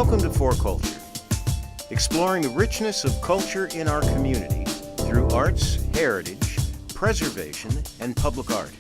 Welcome to 4Culture, exploring the richness of culture in our community through arts, heritage, preservation, and public art.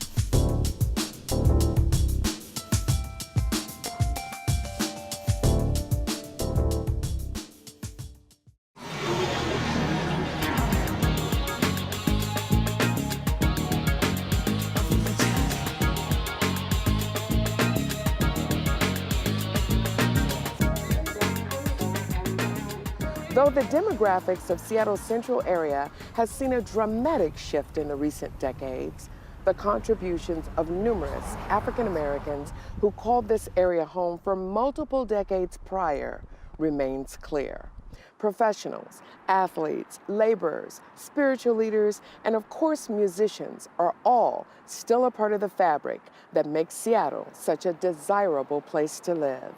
Though the demographics of Seattle's central area has seen a dramatic shift in the recent decades, the contributions of numerous African Americans who called this area home for multiple decades prior remains clear. Professionals, athletes, laborers, spiritual leaders, and of course musicians are all still a part of the fabric that makes Seattle such a desirable place to live.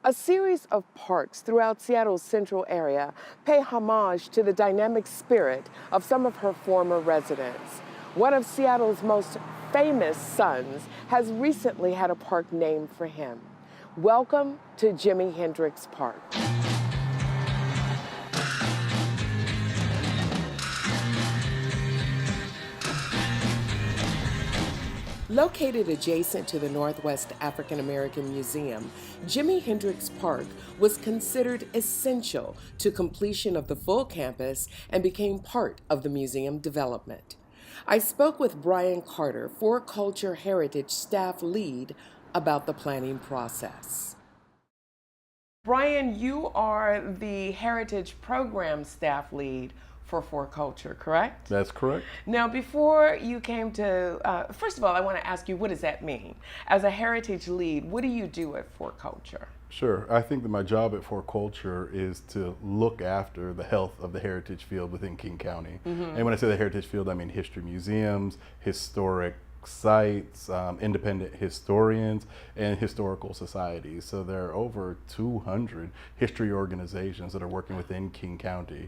A series of parks throughout Seattle's central area pay homage to the dynamic spirit of some of her former residents. One of Seattle's most famous sons has recently had a park named for him. Welcome to Jimi Hendrix Park. Located adjacent to the Northwest African American Museum, Jimi Hendrix Park was considered essential to completion of the full campus and became part of the museum development. I spoke with Brian Carter, 4Culture Heritage Staff Lead, about the planning process. Brian, you are the Heritage Program Staff Lead for 4Culture, correct? That's correct. Now, before you came to, first of all, I want to ask you, what does that mean? As a heritage lead, what do you do at 4Culture? Sure. I think that my job at 4Culture is to look after the health of the heritage field within King County. And when I say the heritage field, I mean history museums, historic sites, independent historians, and historical societies. So there are over 200 history organizations that are working within King County.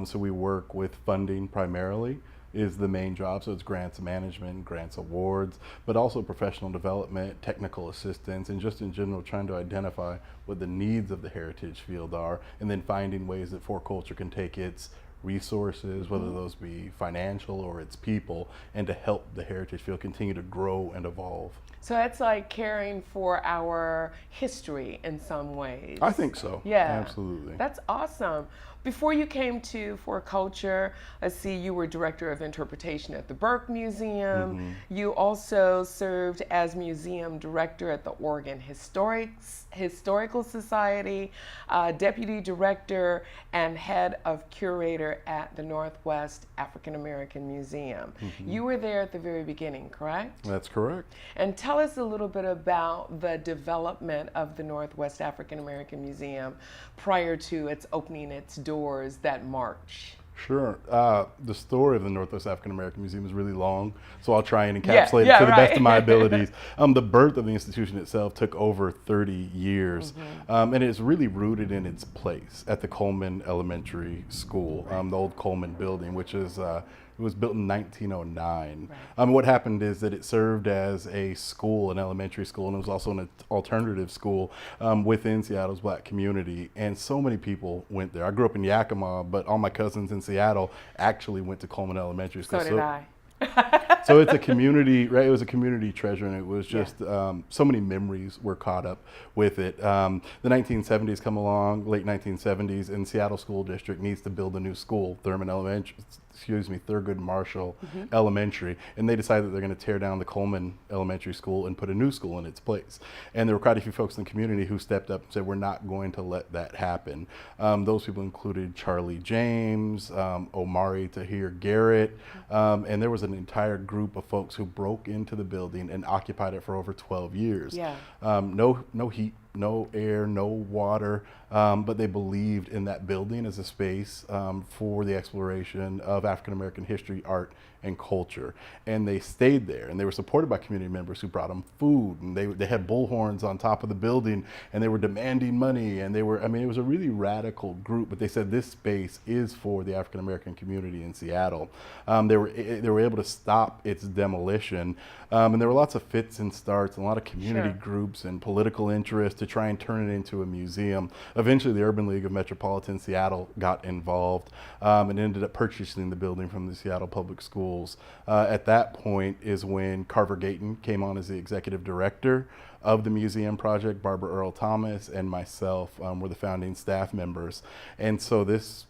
So we work with funding primarily is the main job. So it's grants management, grants awards, but also professional development, technical assistance, and just in general trying to identify what the needs of the heritage field are, and then finding ways that 4Culture can take its resources, whether those be financial or its people, and to help the heritage field continue to grow and evolve. So that's like caring for our history in some ways. I think so. Yeah. Absolutely. That's awesome. Before you came to 4Culture, let's see, you were Director of Interpretation at the Burke Museum. You also served as Museum Director at the Oregon Historical Society, Deputy Director and Head of Curator at the Northwest African American Museum. You were there at the very beginning, correct? That's correct. And tell us a little bit about the development of the Northwest African American Museum prior to its opening its doors that March. Sure. The story of the Northwest African American Museum is really long, so I'll try and encapsulate it to the best of my abilities. The birth of the institution itself took over 30 years, and it's really rooted in its place at the Coleman Elementary School, the old Coleman building, which is it was built in 1909. What happened is that it served as a school, an elementary school, and it was also an alternative school within Seattle's Black community. And so many people went there. I grew up in Yakima, but all my cousins in Seattle actually went to Coleman Elementary School. So did I. So it's a community, right? It was a community treasure, and it was just so many memories were caught up with it. The 1970s come along, late 1970s, and Seattle School District needs to build a new school, Thurgood Marshall Elementary, and they decided that they're going to tear down the Coleman Elementary School and put a new school in its place. And there were quite a few folks in the community who stepped up and said, we're not going to let that happen. Those people included Charlie James, Omari Tahir Garrett, and there was an entire group of folks who broke into the building and occupied it for over 12 years. No heat, no air, no water, but they believed in that building as a space for the exploration of African American history, art, and culture. And they stayed there, and they were supported by community members who brought them food, and they had bullhorns on top of the building, and they were demanding money, and it was a really radical group, but they said this space is for the African American community in Seattle. They were able to stop its demolition, and there were lots of fits and starts, and a lot of community groups and political interest to try and turn it into a museum. Eventually, the Urban League of Metropolitan Seattle got involved and ended up purchasing the building from the Seattle Public Schools. At that point is when Carver Gayton came on as the executive director of the museum project. Barbara Earl Thomas and myself were the founding staff members. And so this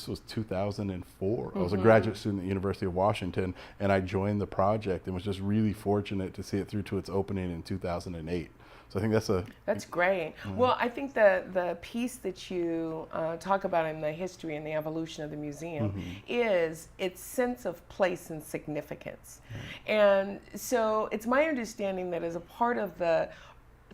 was 2004. I was a graduate student at the University of Washington, and I joined the project and was just really fortunate to see it through to its opening in 2008. So I think that's great. Well, I think the piece that you talk about in the history and the evolution of the museum is its sense of place and significance. And so it's my understanding that as a part of the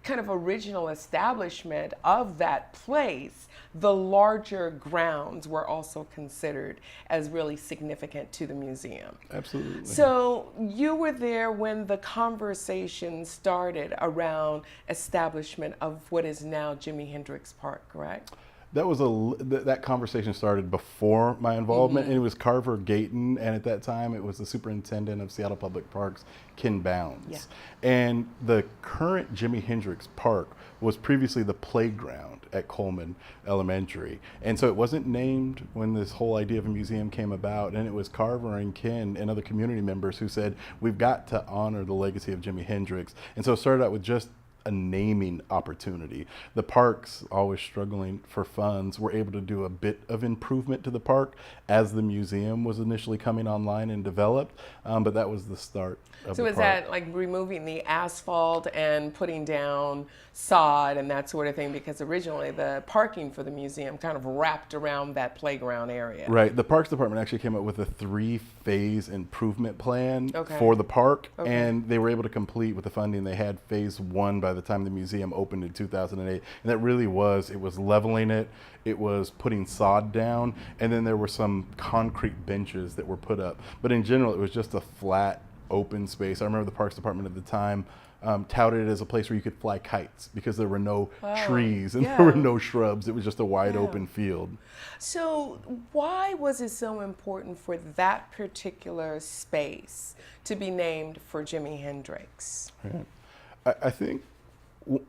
kind of original establishment of that place, the larger grounds were also considered as really significant to the museum. Absolutely. So you were there when the conversation started around establishment of what is now Jimi Hendrix Park, correct? That conversation started before my involvement, and it was Carver Gayton, and at that time it was the superintendent of Seattle Public Parks, Ken Bounds. Yeah. And the current Jimi Hendrix Park was previously the playground at Coleman Elementary. And so it wasn't named when this whole idea of a museum came about, and it was Carver and Ken and other community members who said, we've got to honor the legacy of Jimi Hendrix. And so it started out with just a naming opportunity. The parks, always struggling for funds, were able to do a bit of improvement to the park as the museum was initially coming online and developed, but that was the start of So the is park. that like removing the asphalt and putting down sod and that sort of thing? Because originally the parking for the museum kind of wrapped around that playground area. Right. The Parks Department actually came up with a 3-phase improvement plan Okay. for the park, Okay. and they were able to complete with the funding they had phase 1 by the time the museum opened in 2008. And that really was, it was leveling it, it was putting sod down, and then there were some concrete benches that were put up. But in general, it was just a flat, open space. I remember the Parks Department at the time touted it as a place where you could fly kites because there were no trees and there were no shrubs. It was just a wide open field. So why was it so important for that particular space to be named for Jimi Hendrix? Right. I think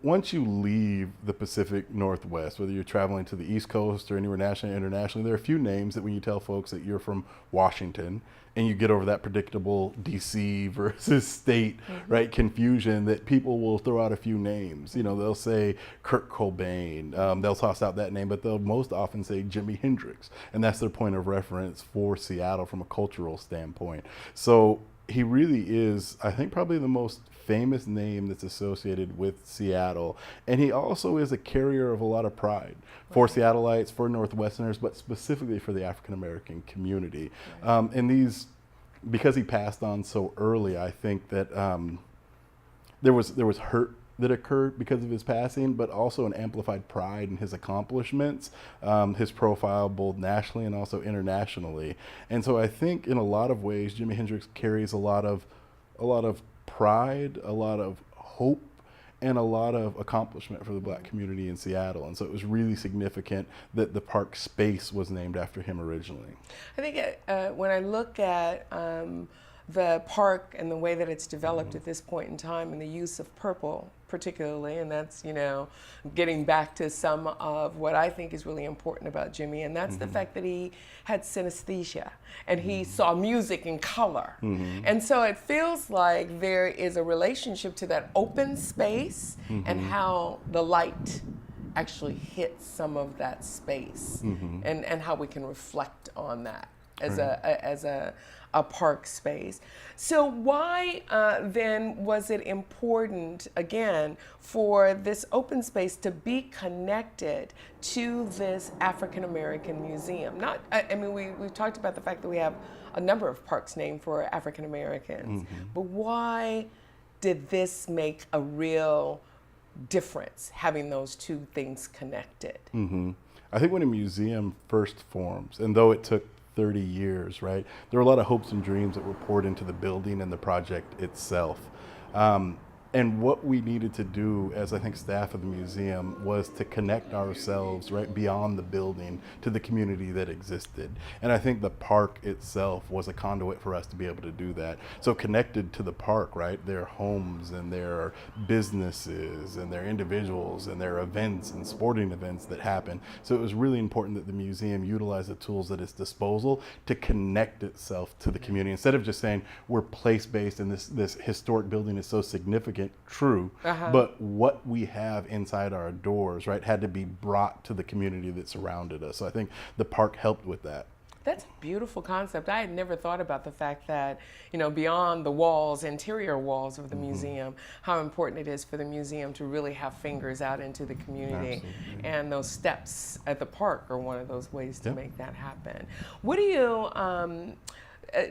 once you leave the Pacific Northwest, whether you're traveling to the East Coast or anywhere nationally or internationally, there are a few names that when you tell folks that you're from Washington and you get over that predictable DC versus state, right, confusion, that people will throw out a few names. You know, they'll say Kurt Cobain, they'll toss out that name, but they'll most often say Jimi Hendrix, and that's their point of reference for Seattle from a cultural standpoint. So he really is, I think, probably the most famous name that's associated with Seattle. And he also is a carrier of a lot of pride for Seattleites, for Northwesterners, but specifically for the African American community. And these, because he passed on so early, I think that there was hurt that occurred because of his passing, but also an amplified pride in his accomplishments, his profile both nationally and also internationally. And so I think in a lot of ways, Jimi Hendrix carries a lot of pride, a lot of hope, and a lot of accomplishment for the Black community in Seattle. And so it was really significant that the park space was named after him originally. I think when I look at the park and the way that it's developed at this point in time, and the use of purple particularly, and that's, you know, getting back to some of what I think is really important about Jimi, and that's the fact that he had synesthesia and he saw music in color. And so it feels like there is a relationship to that open space and how the light actually hits some of that space, and how we can reflect on that as a park space. So why then was it important, again, for this open space to be connected to this African American museum? I mean, we've talked about the fact that we have a number of parks named for African Americans, but why did this make a real difference, having those two things connected? I think when a museum first forms, and though it took 30 years, right, there were a lot of hopes and dreams that were poured into the building and the project itself. And what we needed to do as I think staff of the museum was to connect ourselves right beyond the building to the community that existed. And I think the park itself was a conduit for us to be able to do that. So connected to the park, right, their homes and their businesses and their individuals and their events and sporting events that happen. So it was really important that the museum utilize the tools at its disposal to connect itself to the community. Instead of just saying we're place-based and this historic building is so significant, true, but what we have inside our doors, right, had to be brought to the community that surrounded us. So I think the park helped with that. That's a beautiful concept. I had never thought about the fact that, you know, beyond the walls, interior walls of the museum, how important it is for the museum to really have fingers out into the community. Absolutely. And those steps at the park are one of those ways to make that happen. What do you,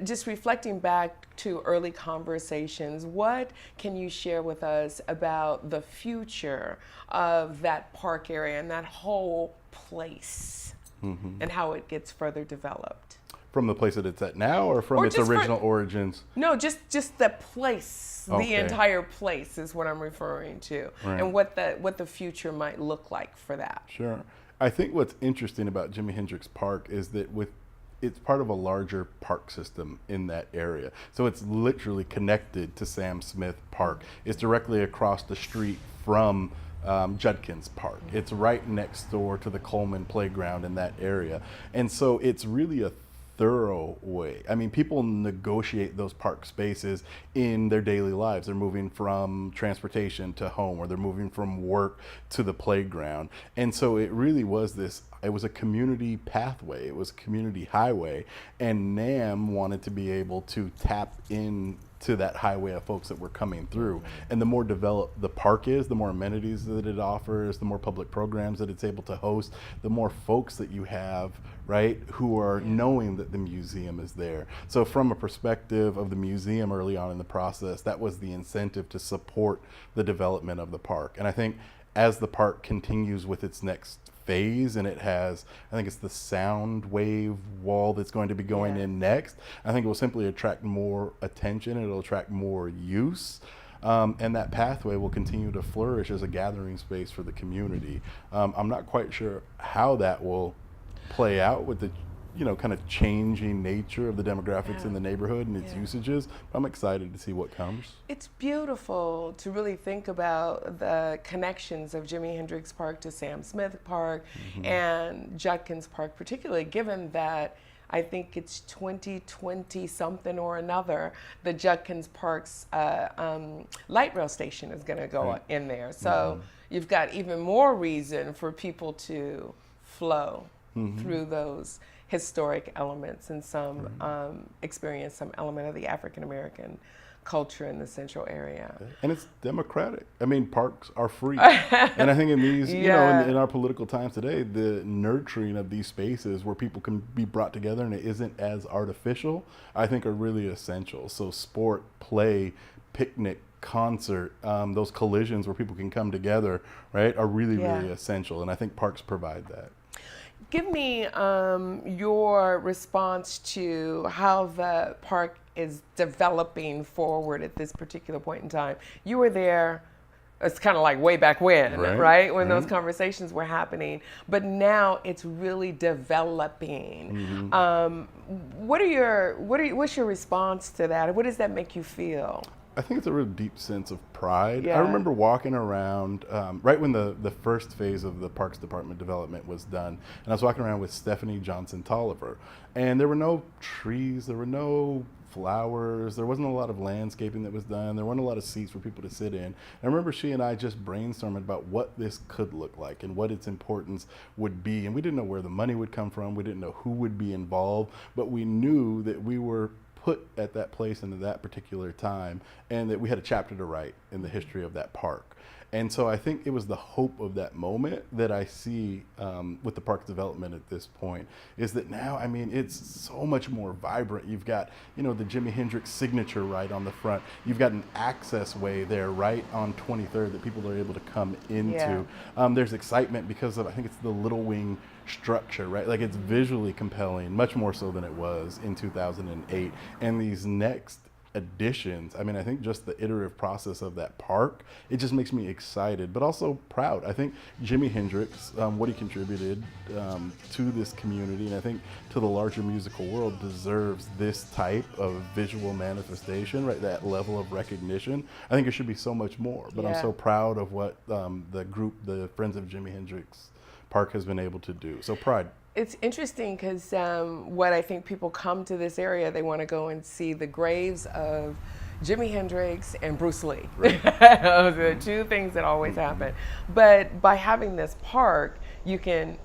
just reflecting back to early conversations, what can you share with us about the future of that park area and that whole place and how it gets further developed? From the place that it's at now, or from its original origins? No, just the place, Okay. the entire place is what I'm referring to, Right. and what the future might look like for that. Sure. I think what's interesting about Jimi Hendrix Park is that it's part of a larger park system in that area. So it's literally connected to Sam Smith Park. It's directly across the street from Judkins Park. It's right next door to the Coleman Playground in that area. And so it's really a thorough way. I mean, people negotiate those park spaces in their daily lives. They're moving from transportation to home, or they're moving from work to the playground. And so it really was it was a community pathway. It was a community highway. And NAMM wanted to be able to tap in to that highway of folks that were coming through. And the more developed the park is, the more amenities that it offers, the more public programs that it's able to host, the more folks that you have, right, who are knowing that the museum is there. So from a perspective of the museum early on in the process, that was the incentive to support the development of the park. And I think as the park continues with its next phase, and it has, I think it's the sound wave wall that's going to be going in next, I think it will simply attract more attention, it'll attract more use, and that pathway will continue to flourish as a gathering space for the community. I'm not quite sure how that will play out with the kind of changing nature of the demographics in the neighborhood and its usages. I'm excited to see what comes. It's beautiful to really think about the connections of Jimi Hendrix Park to Sam Smith Park and Judkins Park, particularly given that I think it's 2020 something or another, the Judkins Park's light rail station is going to go in there. So you've got even more reason for people to flow through those historic elements and experience some element of the African American culture in the central area. And it's democratic. I mean, parks are free. And I think in these, in our political times today, the nurturing of these spaces where people can be brought together and it isn't as artificial, I think are really essential. So sport, play, picnic, concert, those collisions where people can come together, right, are really, really essential. And I think parks provide that. Give me your response to how the park is developing forward at this particular point in time. You were there, it's kind of like way back when, right? When those conversations were happening, but now it's really developing. What's your response to that? What does that make you feel? I think it's a real deep sense of pride. I remember walking around right when the first phase of the Parks Department development was done, and I was walking around with Stephanie Johnson Tolliver, and there were no trees, there were no flowers, there wasn't a lot of landscaping that was done, there weren't a lot of seats for people to sit in. I remember she and I just brainstorming about what this could look like and what its importance would be, and we didn't know where the money would come from, we didn't know who would be involved, but we knew that we were put at that place and at that particular time, and that we had a chapter to write in the history of that park. And so I think it was the hope of that moment that I see with the park development at this point, is that now, I mean, it's so much more vibrant. You've got, the Jimi Hendrix signature right on the front. You've got an access way there right on 23rd that people are able to come into. There's excitement because of, I think it's the Little Wing structure, right? Like, it's visually compelling, much more so than it was in 2008. And these next additions. I mean, I think just the iterative process of that park, it just makes me excited, but also proud. I think Jimi Hendrix, what he contributed to this community, and I think to the larger musical world, deserves this type of visual manifestation, right? That level of recognition. I think it should be so much more, but I'm so proud of what the group, the Friends of Jimi Hendrix Park, has been able to do. So pride. It's interesting because what I think people come to this area, they want to go and see the graves of Jimi Hendrix and Bruce Lee. Right. Those are the two things that always happen. But by having this park, you can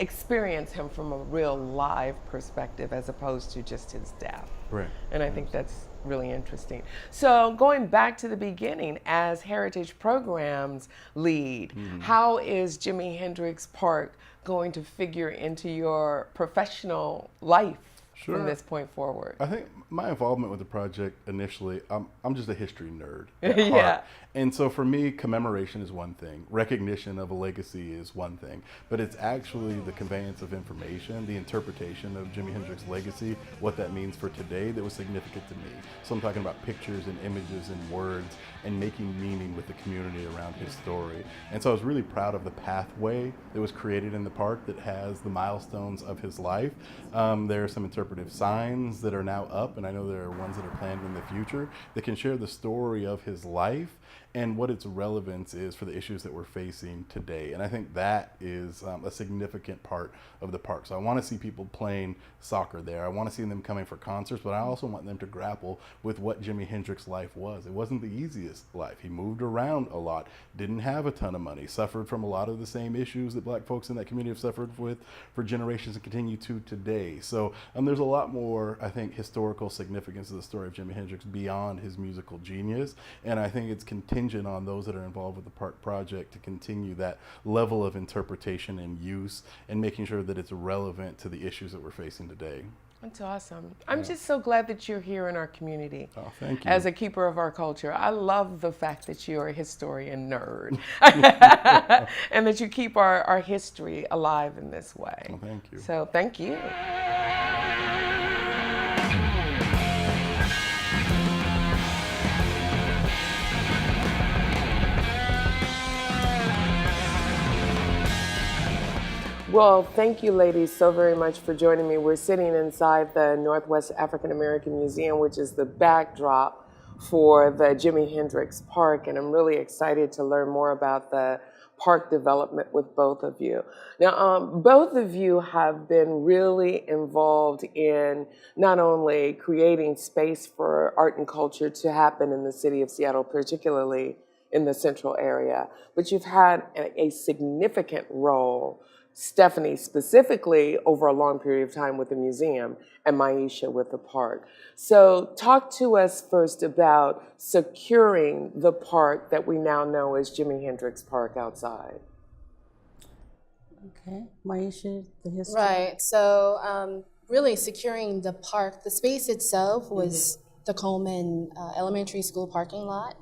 experience him from a real live perspective as opposed to just his death. Right. And I think that's really interesting. So going back to the beginning, as heritage programs lead, how is Jimi Hendrix Park going to figure into your professional life from this point forward? I think my involvement with the project initially, I'm just a history nerd at Yeah. heart. And so for me, commemoration is one thing, recognition of a legacy is one thing, but it's actually the conveyance of information, the interpretation of Jimi Hendrix's legacy, what that means for today, that was significant to me. So I'm talking about pictures and images and words and making meaning with the community around his story. And so I was really proud of the pathway that was created in the park that has the milestones of his life. There are some interpretive signs that are now up, and I know there are ones that are planned in the future that can share the story of his life and what its relevance is for the issues that we're facing today. And I think that is a significant part of the park. So I want to see people playing soccer there. I want to see them coming for concerts, but I also want them to grapple with what Jimi Hendrix's life was. It wasn't the easiest life. He moved around a lot, didn't have a ton of money, suffered from a lot of the same issues that Black folks in that community have suffered with for generations and continue to today. So there's a lot more, I think, historical significance of the story of Jimi Hendrix beyond his musical genius. And I think it's contingent on those that are involved with the park project to continue that level of interpretation and use and making sure that it's relevant to the issues that we're facing today. That's awesome. I'm just so glad that you're here in our community. Oh, thank you. As a keeper of our culture. I love the fact that you're a historian nerd and that you keep our history alive in this way. Well, thank you. So thank you. Well, thank you ladies so very much for joining me. We're sitting inside the Northwest African American Museum, which is the backdrop for the Jimi Hendrix Park, and I'm really excited to learn more about the park development with both of you. Now, both of you have been really involved in not only creating space for art and culture to happen in the city of Seattle, particularly in the central area, but you've had a significant role, Stephanie specifically, over a long period of time with the museum, and Maisha with the park. So talk to us first about securing the park that we now know as Jimi Hendrix Park outside. Okay, Maisha, the history. Right, so really securing the park, the space itself was the Coleman Elementary School parking lot.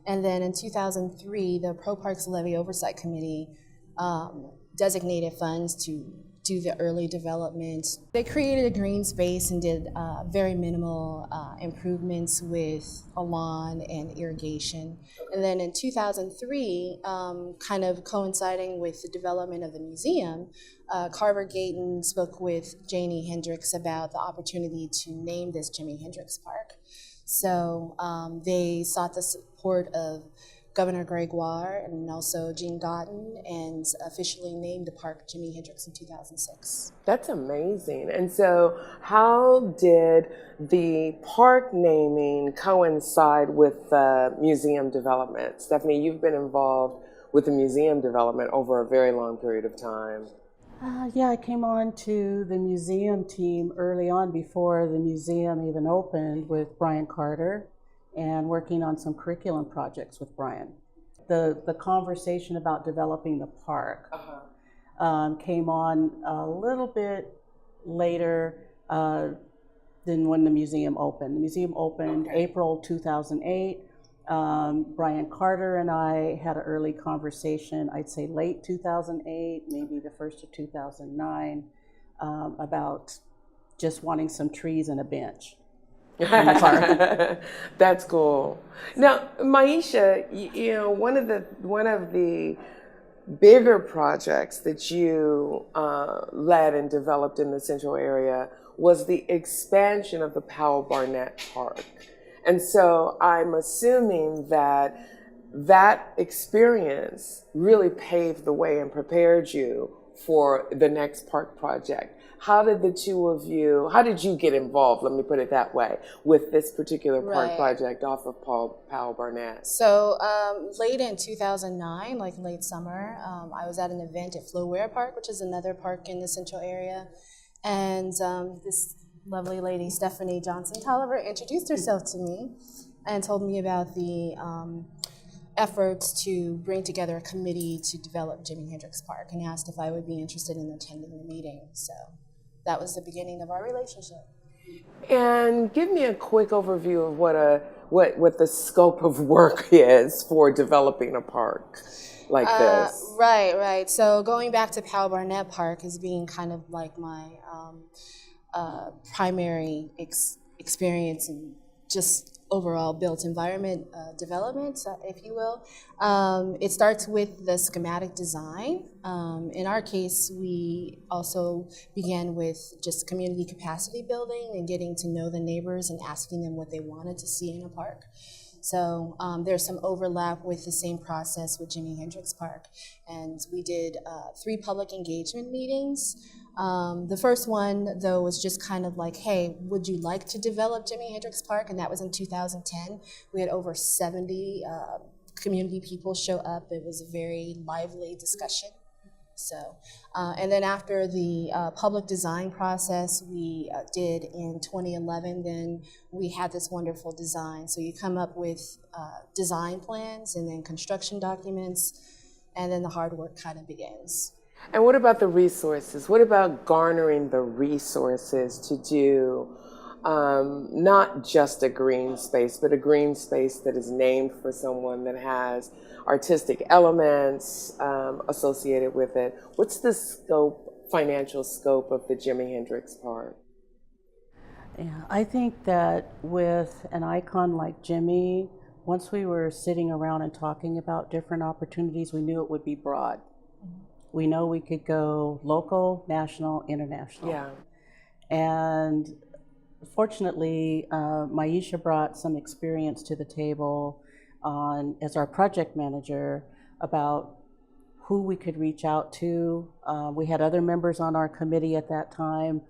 And then in 2003, the Pro Parks Levy Oversight Committee designated funds to do the early development. They created a green space and did very minimal improvements with a lawn and irrigation. And then in 2003, kind of coinciding with the development of the museum, Carver Gayton spoke with Jimi Hendrix about the opportunity to name this Jimi Hendrix Park. So they sought the support of Governor Gregoire and also Gene Gotten, and officially named the park Jimi Hendrix in 2006. That's amazing. And so how did the park naming coincide with the museum development? Stephanie, you've been involved with the museum development over a very long period of time. Yeah, I came on to the museum team early on before the museum even opened with Brian Carter, and working on some curriculum projects with Brian. The conversation about developing the park came on a little bit later than when the museum opened. The museum opened April 2008. Brian Carter and I had an early conversation, I'd say late 2008, maybe the first of 2009, about just wanting some trees and a bench. in the park. That's cool. Now, Maisha, you know, one of the bigger projects that you led and developed in the Central area was the expansion of the Powell Barnett Park. And so I'm assuming that that experience really paved the way and prepared you for the next park project. How did how did you get involved, let me put it that way, with this particular park project off of Powell Barnett? So late in 2009, like late summer, I was at an event at Floware Park, which is another park in the Central area. And this lovely lady, Stephanie Johnson Tolliver, introduced herself to me and told me about the efforts to bring together a committee to develop Jimi Hendrix Park, and asked if I would be interested in attending the meeting. So that was the beginning of our relationship. And give me a quick overview of what the scope of work is for developing a park like this. Right. So going back to Powell Barnett Park as being kind of like my primary experience in just overall built environment development, if you will. It starts with the schematic design. In our case, we also began with just community capacity building and getting to know the neighbors and asking them what they wanted to see in a park. So there's some overlap with the same process with Jimi Hendrix Park. And we did 3 public engagement meetings. The first one, though, was just kind of like, hey, would you like to develop Jimi Hendrix Park? And that was in 2010. We had over 70 community people show up. It was a very lively discussion. So, and then after the public design process we did in 2011, then we had this wonderful design. So you come up with design plans and then construction documents, and then the hard work kind of begins. And what about the resources? What about garnering the resources to do not just a green space, but a green space that is named for someone that has artistic elements associated with it? What's the financial scope of the Jimi Hendrix Park? Yeah, I think that with an icon like Jimmy, once we were sitting around and talking about different opportunities, we knew it would be broad. We know we could go local, national, international. Yeah. And fortunately, Maisha brought some experience to the table as our project manager about who we could reach out to. We had other members on our committee at that time,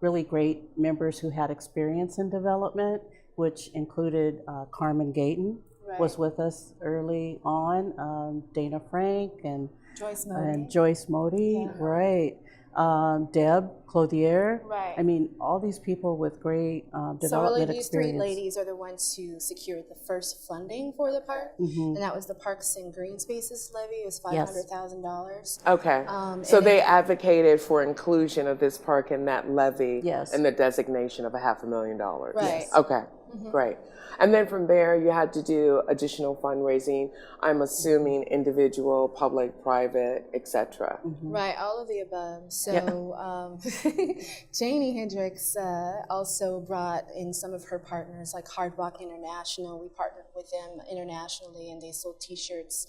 really great members who had experience in development, which included Carmen Gayton was with us early on, Dana Frank and Joyce Modi, right. Deb Clothier. Right. I mean, all these people with great development experience. So really these 3 ladies are the ones who secured the first funding for the park, and that was the Parks and Green Spaces levy. It was $500,000. Okay. So they advocated for inclusion of this park in that levy and the designation of $500,000. Right. Okay. Great. And then from there, you had to do additional fundraising. I'm assuming individual, public, private, etc. Right, all of the above. So Jimi Hendrix also brought in some of her partners, like Hard Rock International. We partnered with them internationally, and they sold T-shirts,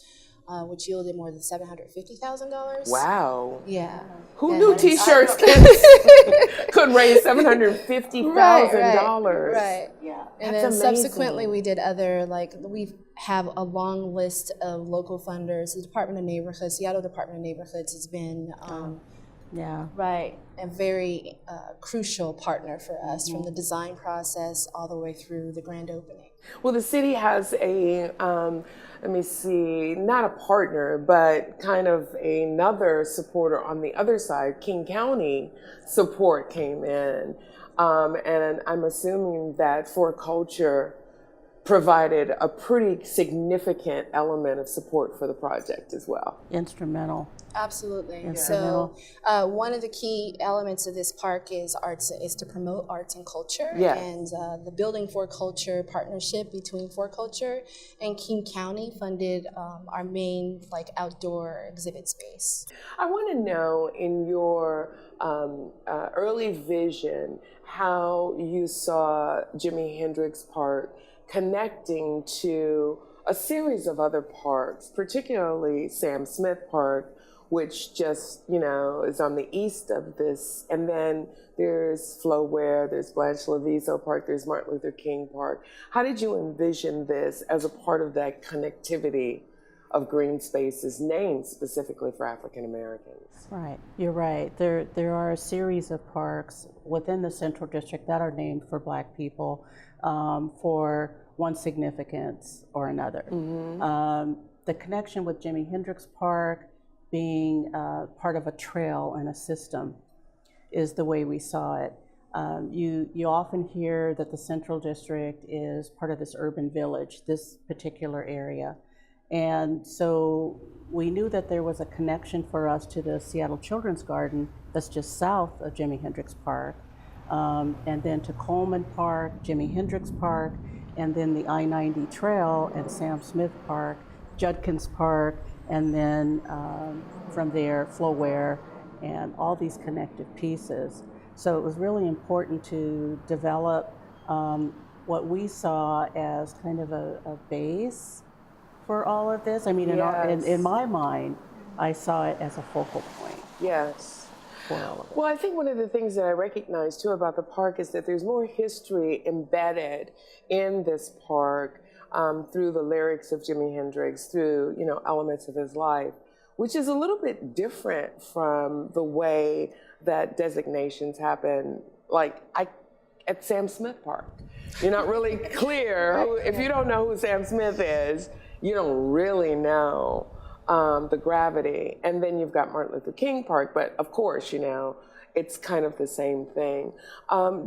which yielded more than $750,000. Wow. Yeah. Who knew T-shirts could raise $750,000? Right. Yeah. And then subsequently we did other, we have a long list of local funders. The Department of Neighborhoods, Seattle Department of Neighborhoods has been a very crucial partner for us from the design process all the way through the grand opening. Well, the city has a, let me see, not a partner, but kind of another supporter on the other side. King County support came in. And I'm assuming that 4Culture provided a pretty significant element of support for the project as well. Instrumental. Absolutely. Instrumental. So one of the key elements of this park is to promote arts and culture. Yes. And the Building 4Culture partnership between 4Culture and King County funded our main outdoor exhibit space. I want to know, in your early vision, how you saw Jimi Hendrix Park connecting to a series of other parks, particularly Sam Smith Park, which just, is on the east of this. And then there's Flo Ware, there's Blanche Leviso Park, there's Martin Luther King Park. How did you envision this as a part of that connectivity of green spaces named specifically for African Americans? Right, you're right. There are a series of parks within the Central District that are named for Black people for one significance or another. The connection with Jimi Hendrix Park being part of a trail and a system is the way we saw it. You often hear that the Central District is part of this urban village, this particular area. And so we knew that there was a connection for us to the Seattle Children's Garden that's just south of Jimi Hendrix Park, and then to Coleman Park, Jimi Hendrix Park, and then the I-90 Trail and Sam Smith Park, Judkins Park, and then from there, Flo Ware, and all these connective pieces. So it was really important to develop what we saw as kind of a base for all of this. I mean, in my mind, I saw it as a focal point. Yes. For all of it. Well, I think one of the things that I recognize too about the park is that there's more history embedded in this park through the lyrics of Jimi Hendrix, through elements of his life, which is a little bit different from the way that designations happen, at Sam Smith Park. You're not really clear. If you don't know who Sam Smith is, you don't really know the gravity. And then you've got Martin Luther King Park, but of course, it's kind of the same thing.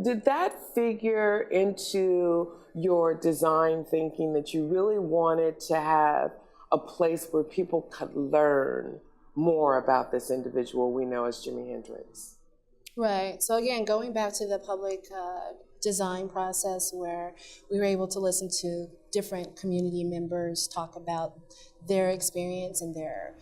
Did that figure into your design thinking, that you really wanted to have a place where people could learn more about this individual we know as Jimi Hendrix? Right. So again, going back to the public design process, where we were able to listen to different community members talk about their experience and their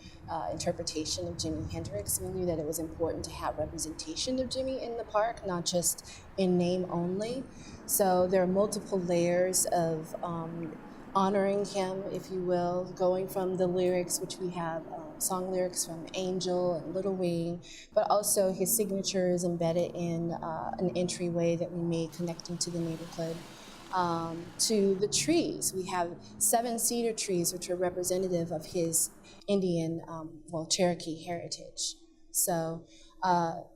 interpretation of Jimi Hendrix, we knew that it was important to have representation of Jimi in the park, not just in name only. So there are multiple layers of honoring him, if you will, going from the lyrics, which we have song lyrics from Angel and Little Wing, but also his signature is embedded in an entryway that we made connecting to the neighborhood. To the trees, we have 7 cedar trees, which are representative of his Indian, Cherokee heritage. So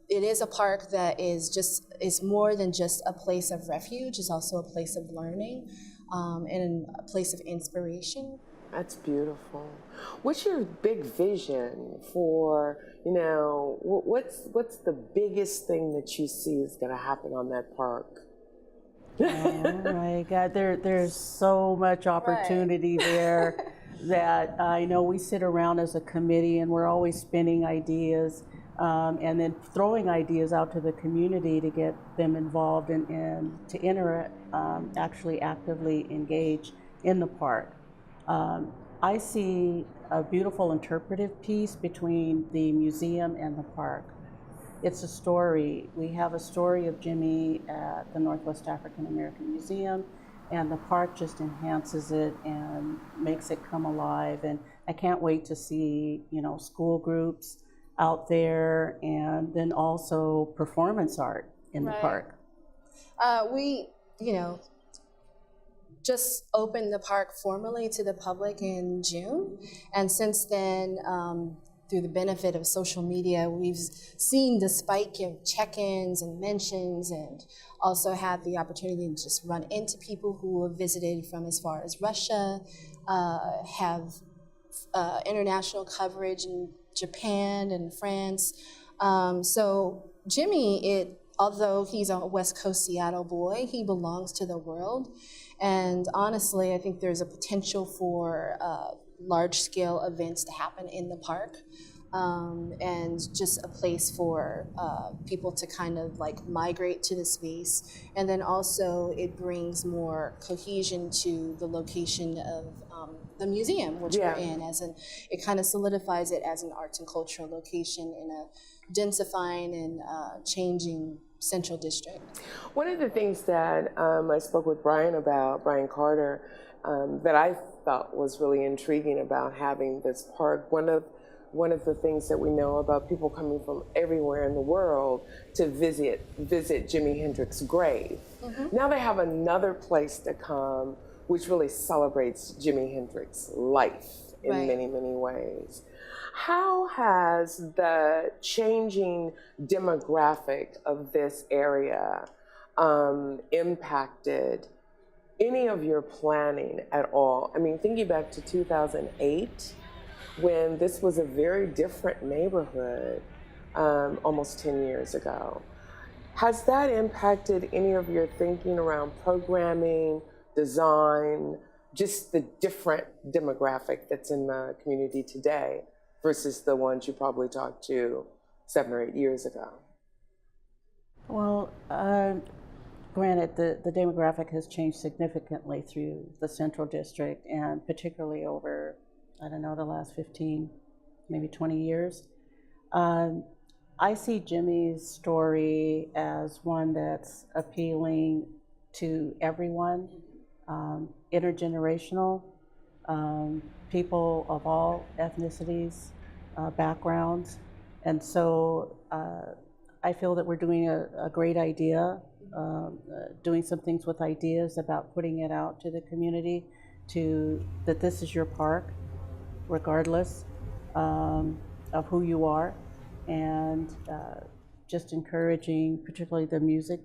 it is a park that is more than just a place of refuge, it's also a place of learning and a place of inspiration. That's beautiful. What's your big vision for, what's the biggest thing that you see is going to happen on that park? Oh my God, there's so much opportunity there that I know we sit around as a committee and we're always spinning ideas and then throwing ideas out to the community to get them involved and to actually actively engage in the park. I see a beautiful interpretive piece between the museum and the park. It's a story. We have a story of Jimi at the Northwest African American Museum, and the park just enhances it and makes it come alive. And I can't wait to see, school groups out there, and then also performance art in the park. We, just opened the park formally to the public in June, and since then, through the benefit of social media, we've seen the spike of check-ins and mentions, and also had the opportunity to just run into people who have visited from as far as Russia, have international coverage in Japan and France. So Jimi, although he's a West Coast Seattle boy, he belongs to the world. And honestly, I think there's a potential for large-scale events to happen in the park. And just a place for people to kind of like migrate to the space. And then also it brings more cohesion to the location of the museum, which we're in, it kind of solidifies it as an arts and cultural location in a densifying and changing central district. One of the things that I spoke with Brian about, Brian Carter, that I thought was really intriguing about having this park, one of the things that we know about people coming from everywhere in the world to visit Jimi Hendrix's grave. Now they have another place to come which really celebrates Jimi Hendrix's life in many, many ways. How has the changing demographic of this area impacted any of your planning at all? I mean, thinking back to 2008, when this was a very different neighborhood almost 10 years ago. Has that impacted any of your thinking around programming, design, just the different demographic that's in the community today versus the ones you probably talked to 7 or 8 years ago? Well, granted, the demographic has changed significantly through the Central District, and particularly over, I don't know, the last 15, maybe 20 years. I see Jimi's story as one that's appealing to everyone, intergenerational, people of all ethnicities, backgrounds. And so I feel that we're doing a great idea, doing some things with ideas about putting it out to the community, that this is your park, regardless of who you are, and just encouraging particularly the music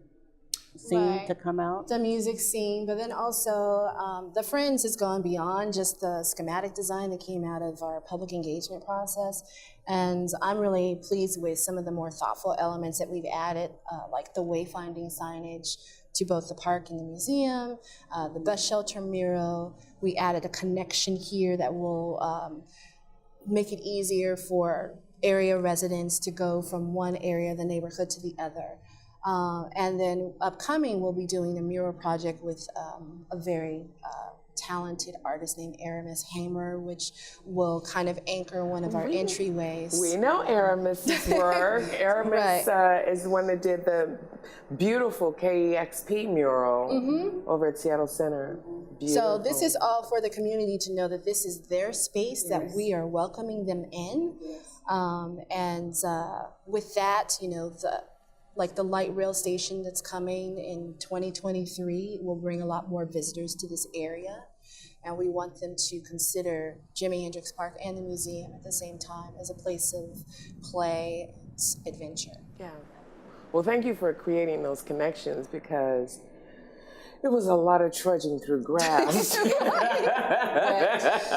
scene to come out. The music scene, but then also the Friends has gone beyond just the schematic design that came out of our public engagement process. And I'm really pleased with some of the more thoughtful elements that we've added, like the wayfinding signage to both the park and the museum, the bus shelter mural. We added a connection here that will make it easier for area residents to go from one area of the neighborhood to the other. And then upcoming, we'll be doing a mural project with a very talented artist named Aramis Hamer, which will kind of anchor one of our entryways. We know Aramis's work. Aramis is the one that did the beautiful KEXP mural over at Seattle Center. Beautiful. So this is all for the community to know that this is their space, that we are welcoming them in. And with that, you know, the light rail station that's coming in 2023 will bring a lot more visitors to this area. And we want them to consider Jimi Hendrix Park and the museum at the same time as a place of play and adventure. Yeah. Well, thank you for creating those connections, because it was a lot of trudging through grass.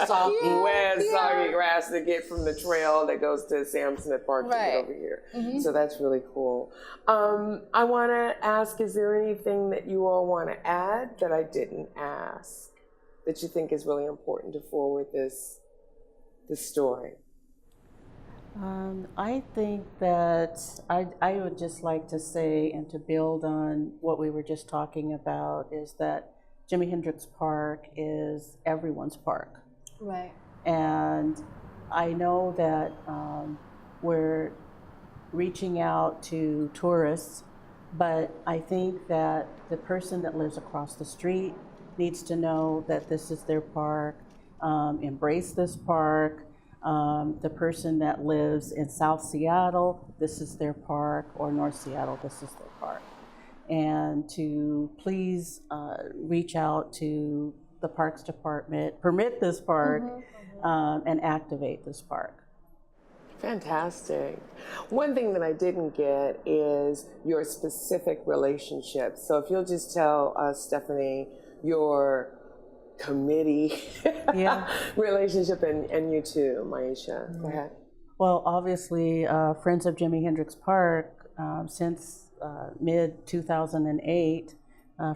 Soggy grass to get from the trail that goes to Sam Smith Park to get over here. So that's really cool. I want to ask, is there anything that you all want to add that I didn't ask that you think is really important to forward this story? I think that I would just like to say, and to build on what we were just talking about, is that Jimi Hendrix Park is everyone's park. Right. And I know that we're reaching out to tourists, but I think that the person that lives across the street needs to know that this is their park, embrace this park. The person that lives in South Seattle, this is their park, or North Seattle, this is their park. And to please reach out to the Parks Department, permit this park, and activate this park. Fantastic. One thing that I didn't get is your specific relationship. So if you'll just tell us, Stephanie, your committee relationship, and you too, Maisha. Go ahead. Well, obviously, Friends of Jimi Hendrix Park, since mid-2008,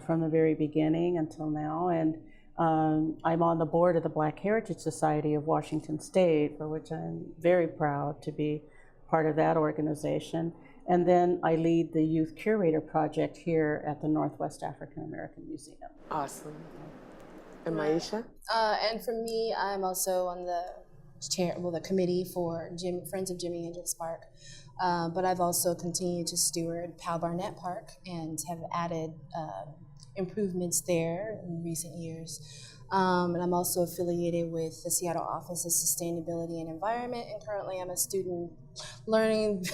from the very beginning until now. And I'm on the board of the Black Heritage Society of Washington State, for which I'm very proud to be part of that organization. And then I lead the Youth Curator Project here at the Northwest African American Museum. Awesome. And Maisha? And for me, I'm also on the the committee for Friends of Jimi Hendrix Park. But I've also continued to steward Pal Barnett Park and have added improvements there in recent years. And I'm also affiliated with the Seattle Office of Sustainability and Environment, and currently I'm a student learning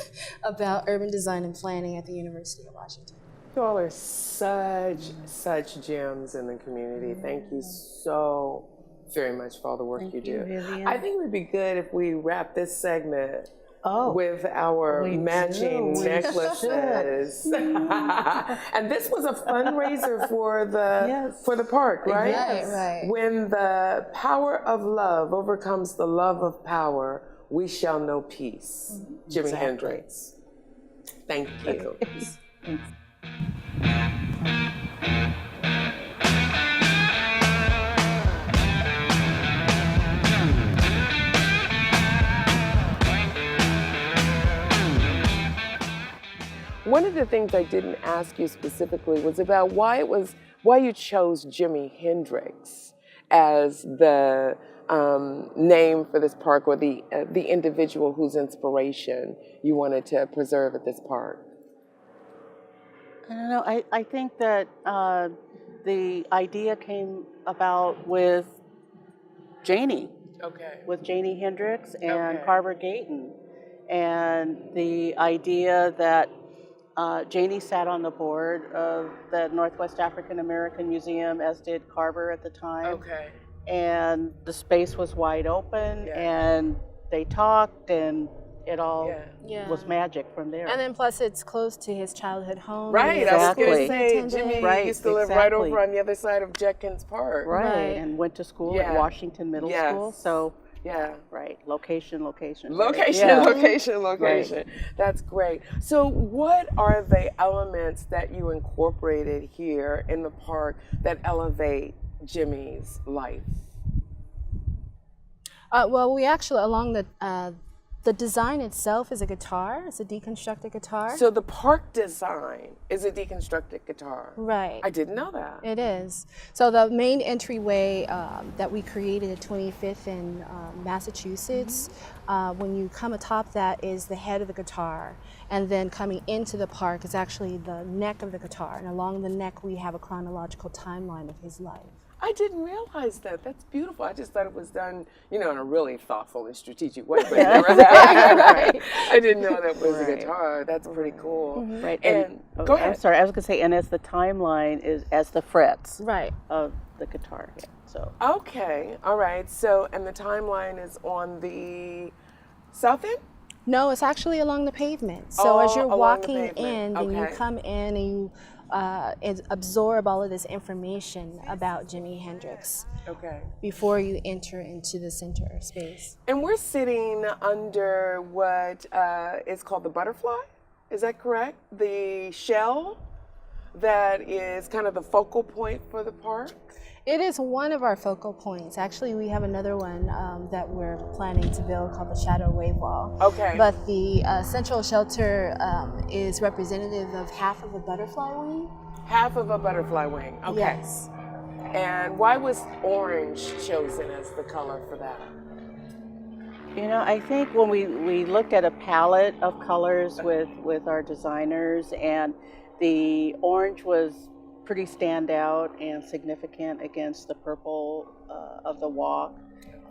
about urban design and planning at the University of Washington. You all are such gems in the community. Thank you so very much for all the work you do. Vivian. I think it would be good if we wrap this segment Oh, with our we matching do. We necklaces. And this was a fundraiser for the park, right? Yes. Right. When the power of love overcomes the love of power, we shall know peace. Jimi Exactly. Hendrix. Thank you. Thanks. One of the things I didn't ask you specifically was about why you chose Jimi Hendrix as the name for this park, or the individual whose inspiration you wanted to preserve at this park. I don't know. I think that the idea came about with Janie, Okay. with Jimi Hendrix and Okay. Carver Gayton, and the idea that Janie sat on the board of the Northwest African American Museum, as did Carver at the time. Okay. And the space was wide open, Yeah. and they talked, and it all Yeah. was magic from there. And then plus it's close to his childhood home. Right, Exactly. I was going to say, Attended. Jimmy Right, used to live right exactly. over on the other side of Jenkins Park. Right, Right. and went to school Yeah. at Washington Middle Yes. School. So, Yeah. right, location. right? Location, Yeah. location. That's great. So what are the elements that you incorporated here in the park that elevate Jimmy's life? Well, we actually, along the design itself is a guitar. It's a deconstructed guitar. So the park design is a deconstructed guitar. Right. I didn't know that. It is. So the main entryway that we created at 25th in Massachusetts, when you come atop that is the head of the guitar. And then coming into the park is actually the neck of the guitar. And along the neck we have a chronological timeline of his life. I didn't realize that. That's beautiful. I just thought it was done, in a really thoughtful and strategic way. But I didn't know that was a guitar. That's pretty cool. Right. And go ahead. I'm sorry, I was going to say, and as the timeline is as the frets Right. of the guitar. Yeah, so. Okay. All right. So, and the timeline is on the south end? No, it's actually along the pavement. So as you're along the walking pavement. in, then you Okay. come in and you absorb all of this information about Jimi Hendrix Okay. before you enter into the center space. And we're sitting under what is called the butterfly. Is that correct? The shell that is kind of the focal point for the park? It is one of our focal points. Actually, we have another one that we're planning to build called the Shadow Wave Wall. Okay. But the central shelter is representative of half of a butterfly wing. Half of a butterfly wing. Okay. Yes. And why was orange chosen as the color for that? I think when we looked at a palette of colors with our designers, and the orange was pretty standout and significant against the purple of the walk,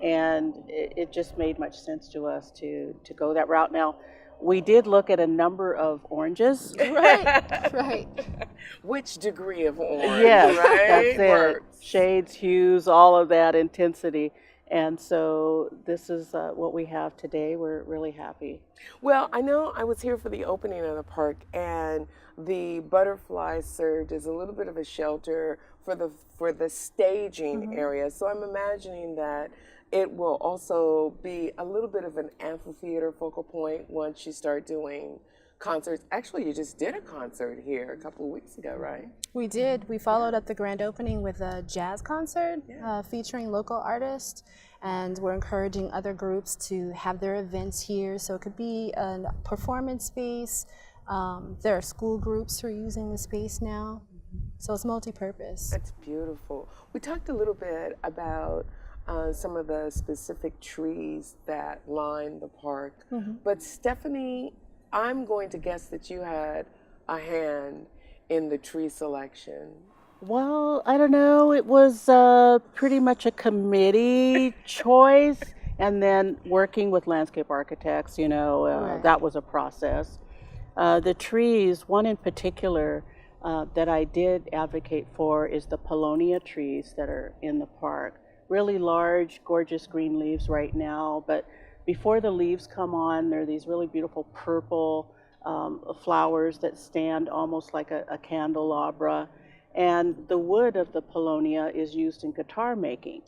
and it just made much sense to us to go that route. Now, we did look at a number of oranges. Right. Which degree of orange? Yes, right? that's it. Works. Shades, hues, all of that intensity. And so this is what we have today. We're really happy. Well, I know I was here for the opening of the park, and the butterflies served as a little bit of a shelter for the staging area. So I'm imagining that it will also be a little bit of an amphitheater focal point once you start doing concerts. Actually, you just did a concert here a couple of weeks ago, right? We did. We followed up the grand opening with a jazz concert featuring local artists, and we're encouraging other groups to have their events here. So it could be a performance space. There are school groups who are using the space now. So it's multi-purpose. That's beautiful. We talked a little bit about some of the specific trees that line the park. But Stephanie, I'm going to guess that you had a hand in the tree selection. Well, I don't know. It was pretty much a committee choice, and then working with landscape architects, you know, Right. that was a process. The trees, one in particular that I did advocate for is the Polonia trees that are in the park. Really large, gorgeous green leaves right now, but before the leaves come on, there are these really beautiful purple flowers that stand almost like a candelabra. And the wood of the Polonia is used in guitar making.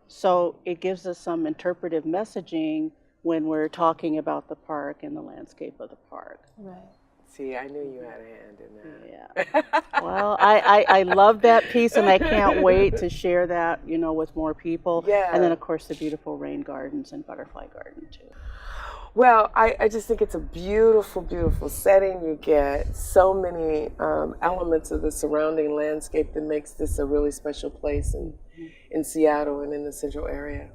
So it gives us some interpretive messaging when we're talking about the park and the landscape of the park. Right. See, I knew you had a hand in that. Yeah. Well, I love that piece, and I can't wait to share that, you know, with more people. Yeah. And then, of course, the beautiful rain gardens and butterfly garden, too. Well, I just think it's a beautiful, beautiful setting. You get so many elements of the surrounding landscape that makes this a really special place in Seattle and in the central area.